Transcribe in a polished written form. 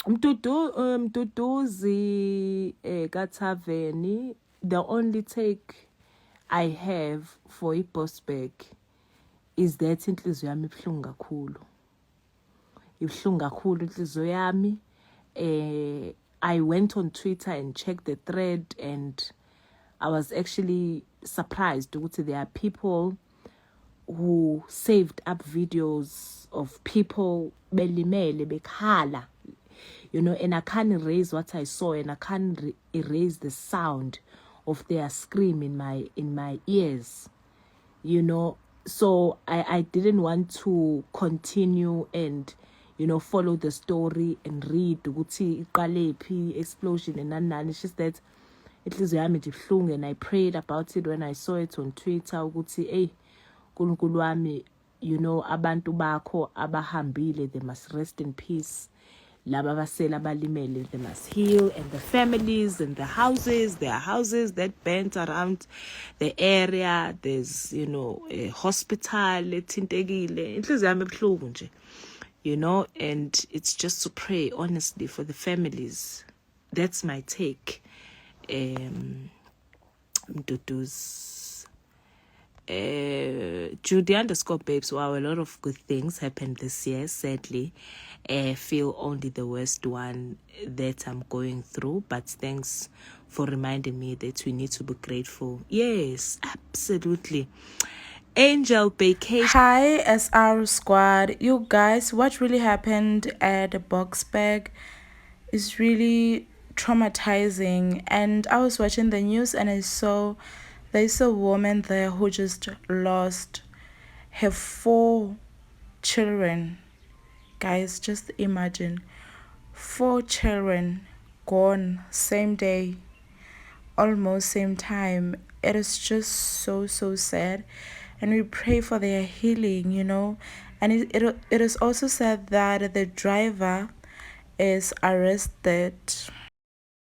Mduduzi Kataveni, the only take I have for Boksburg is that inhliziyo yami ibuhlungu kakhulu. Ibuhlungu kakhulu inhliziyo yami. I went on Twitter and checked the thread, and I was actually surprised ukuthi there are people who saved up videos of people belimele bekhala, and I can't erase what I saw, and I can't erase the sound of their scream in my ears, so I didn't want to continue and follow the story and read ukuthi iqalephi Xplosion and nani. It's just that inhliziyo yami nje ibuhlungu, and I prayed about it when I saw it on Twitter ukuthi hey uNkulunkulu wami, abantu bakho abahambile, they must rest in peace. Laba basela balimele, they must heal, and the families and the houses, there are houses that burnt around the area. There's a hospital ethintekile. Inhliziyo yami ebuhlungu nje, and it's just to pray honestly for the families. That's my take. Mdudu's Judy_babes. Wow, a lot of good things happened this year. Sadly, feel only the worst one that I'm going through, but thanks for reminding me that we need to be grateful. Yes, absolutely. Angel vacation. Hi, SR squad. You guys, what really happened at Boksburg is really traumatizing. And I was watching the news and I saw there's a woman there who just lost her 4 children. Guys, just imagine 4 children gone same day, almost same time. It is just so sad, and we pray for their healing, and it is also said that the driver is arrested.